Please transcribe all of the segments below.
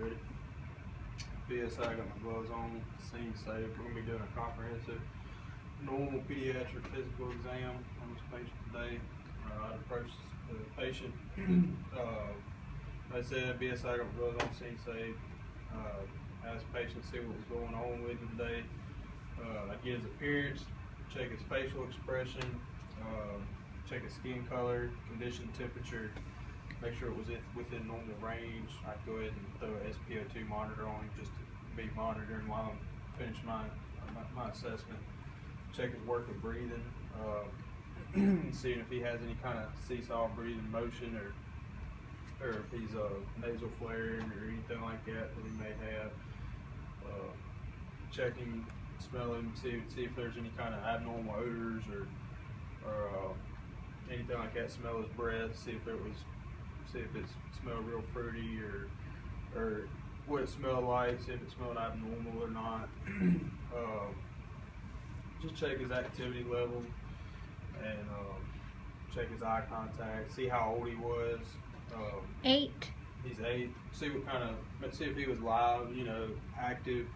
Ready? BSI, I got my gloves on, scene safe. We're going to be doing a comprehensive normal pediatric physical exam on this patient today. I'd approach the patient. Like I said, BSI, I got my gloves on, scene safe. Ask the patient to see what was going on with him today. I get his appearance, check his facial expression, check his skin color, condition, temperature, make sure it was within normal range. I'd go ahead and throw an SpO2 monitor on him just to be monitoring while I'm finishing my assessment. Check his work of breathing, seeing if he has any kind of seesaw breathing motion or if he's nasal flaring or anything like that he may have. Checking, smelling, see if there's any kind of abnormal odors or anything like that. Smell his breath, see if it smelled real fruity or what it smelled like, see if it smelled abnormal or not. Just check his activity level and check his eye contact, see how old he was. 8. He's 8. See if he was live, active.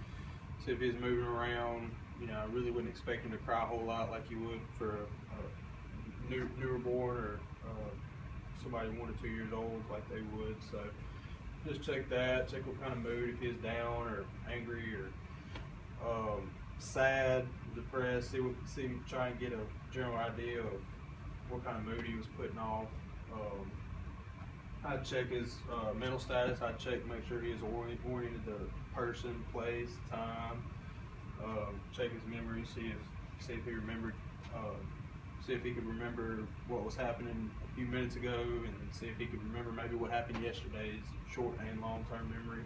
See if he's moving around. I really wouldn't expect him to cry a whole lot like you would for a newborn or somebody 1 or 2 years old like they would. So just check that. Check what kind of mood, if he's down or angry or sad, depressed. Try and get a general idea of what kind of mood he was putting off. I'd check his mental status. I'd make sure he is oriented to person, place, time. Check his memory. See if he remembered. See if he could remember what was happening a few minutes ago, and see if he could remember maybe what happened yesterday's short and long-term memory.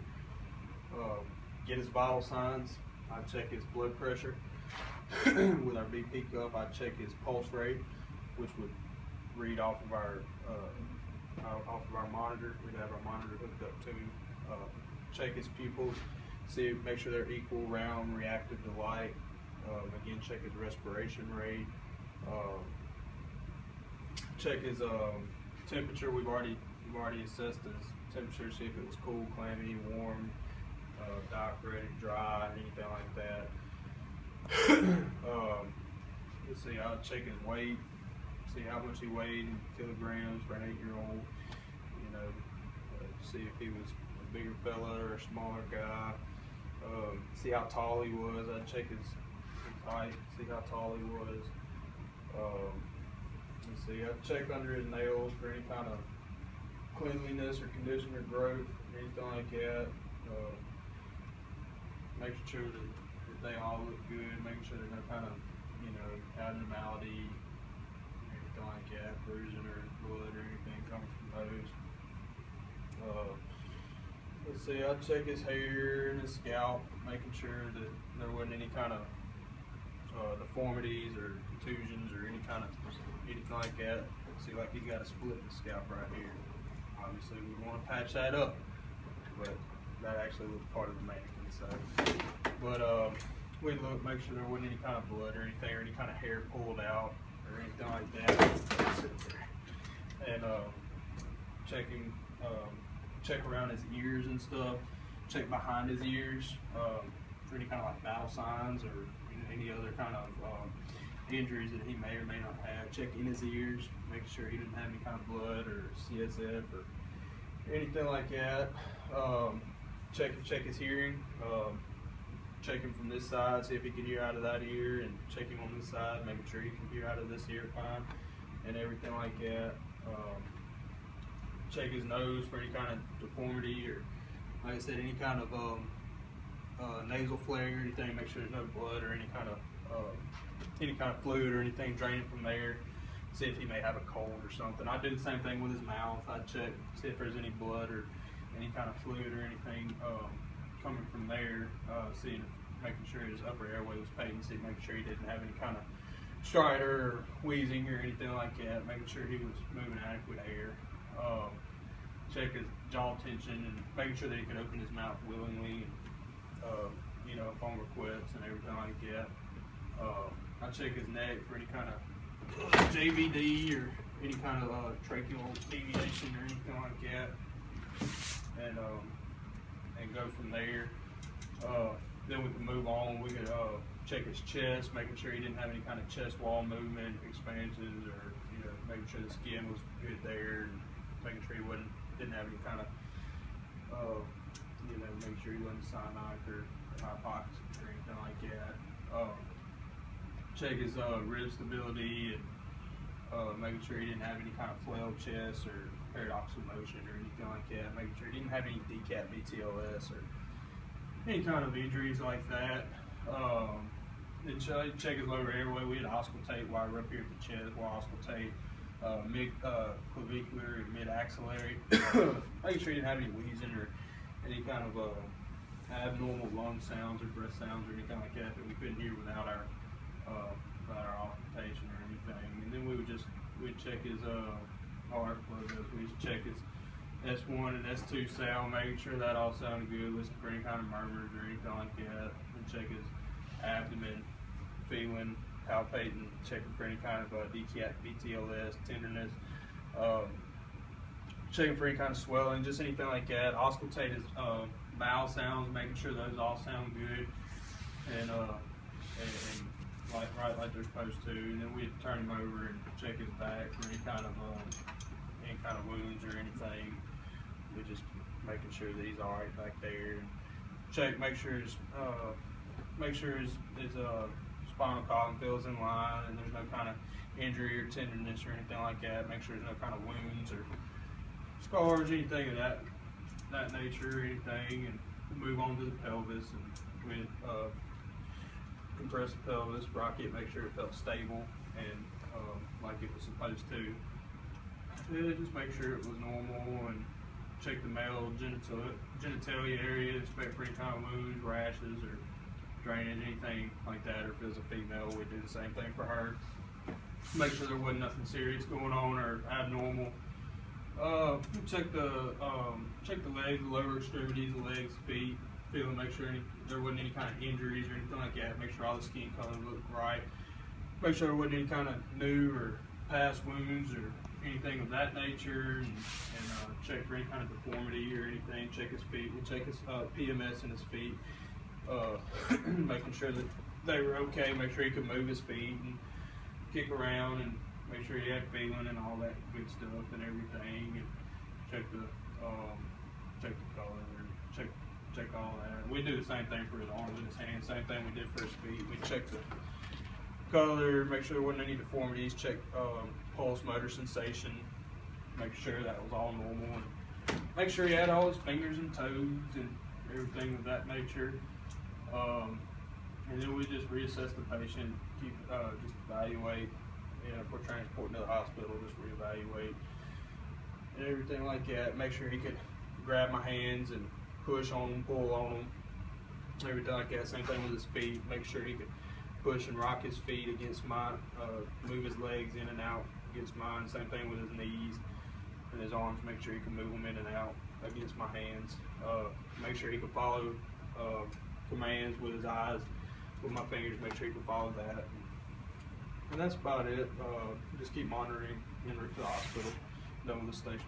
Get his vital signs. I'd check his blood pressure. With our BP cuff, I'd check his pulse rate, which would read off of our monitor. We'd have our monitor hooked up to. Check his pupils. Make sure they're equal, round, reactive to light. Again, check his respiration rate. Check his temperature. We've already assessed his temperature. See if it was cool, clammy, warm, diaphoretic, dry, anything like that. Let's see. I'll check his weight. See how much he weighed in kilograms for an 8-year-old. See if he was a bigger fella or a smaller guy. See how tall he was. I'd check his height. See how tall he was. Let's see. I'd check under his nails for any kind of cleanliness or condition or growth, anything like that. Making sure that they all look good. Making sure there's no kind of abnormality, anything like that, bruising or blood or anything coming from those. Let's see, I'd check his hair and his scalp, making sure that there wasn't any kind of deformities or contusions or anything like that. See, like he got a split in the scalp right here. Obviously, we want to patch that up, but that actually was part of the mannequin. So, but we'd look, make sure there wasn't any kind of blood or anything, or any kind of hair pulled out or anything like that. And check around his ears and stuff. Check behind his ears for any kind of like battle signs or any other kind of injuries that he may or may not have. Check in his ears, make sure he didn't have any kind of blood or CSF or anything like that. Check his hearing. Check him from this side, see if he can hear out of that ear, and check him on this side, making sure he can hear out of this ear fine, and everything like that. Check his nose for any kind of deformity or, like I said, any kind of nasal flaring or anything. Make sure there's no blood or any kind of fluid or anything draining from there. See if he may have a cold or something. I do the same thing with his mouth. I check, see if there's any blood or any kind of fluid or anything coming from there. Making sure his upper airway was patency, making sure he didn't have any kind of stridor or wheezing or anything like that. Making sure he was moving adequate air. Check his jaw tension and making sure that he could open his mouth willingly, upon request and everything like that. I check his neck for any kind of JVD or any kind of tracheal deviation or anything like that. And and go from there. Then we can move on. We could check his chest, making sure he didn't have any kind of chest wall movement, expansions, or making sure the skin was good there, and making sure he didn't have any kind of making sure he wasn't cyanotic or hypoxic or anything like that. Check his rib stability and making sure he didn't have any kind of flailed chest or paradoxical motion or anything like that. Making sure he didn't have any decap VTLS or any kind of injuries like that. Then check his lower airway. We had auscultate while we're up here at the chest. We'll auscultate mid-clavicular and mid-axillary. Making sure he didn't have any wheezing or any kind of abnormal lung sounds or breath sounds or anything like that we couldn't hear without our auscultation or anything. And then we'd check his heart flow. We'd check his S1 and S2 sound, making sure that all sounded good, listen for any kind of murmurs or anything like that, and check his abdomen, feeling, palpating, checking for any kind of decap, VTLS, tenderness, checking for any kind of swelling, just anything like that. Auscultate his bowel sounds, making sure those all sound good, and like they're supposed to. And then we'd turn him over and check his back for any kind of wounds or anything. We're just making sure that he's all right back there. And make sure his spinal column feels in line, and there's no kind of injury or tenderness or anything like that. Make sure there's no kind of wounds or scars, anything of that nature or anything. And move on to the pelvis, and we'd compress the pelvis, rock it, make sure it felt stable and like it was supposed to. Yeah, just make sure it was normal, and check the male genitalia area, inspect for any kind of wounds, rashes, or drainage, anything like that. Or if it was a female, we'd do the same thing for her. Make sure there wasn't nothing serious going on or abnormal. Check the legs, the lower extremities, the legs, feet, make sure there wasn't any kind of injuries or anything like that. Make sure all the skin color looked right. Make sure there wasn't any kind of new or past wounds or anything of that nature, and check for any kind of deformity or anything. Check his feet. We check his PMS in his feet, making sure that they were okay. Make sure he could move his feet and kick around, and make sure he had feeling and all that good stuff and everything. And check the color, check all that. We do the same thing for his arms and his hands. Same thing we did for his feet. We check the color, make sure there wasn't any deformities. Check pulse, motor sensation. Make sure that was all normal, and make sure he had all his fingers and toes and everything of that nature. And then we just reassess the patient, just evaluate. If we're transporting to the hospital, just reevaluate and everything like that. Make sure he could grab my hands and push on them, pull on them, everything like that. Same thing with his feet. Make sure he could push and rock his feet against mine, move his legs in and out against mine. Same thing with his knees and his arms. Make sure he can move them in and out against my hands. Make sure he can follow commands with his eyes, with my fingers. Make sure he can follow that. And that's about it. Just keep monitoring en route to the hospital, done with the station.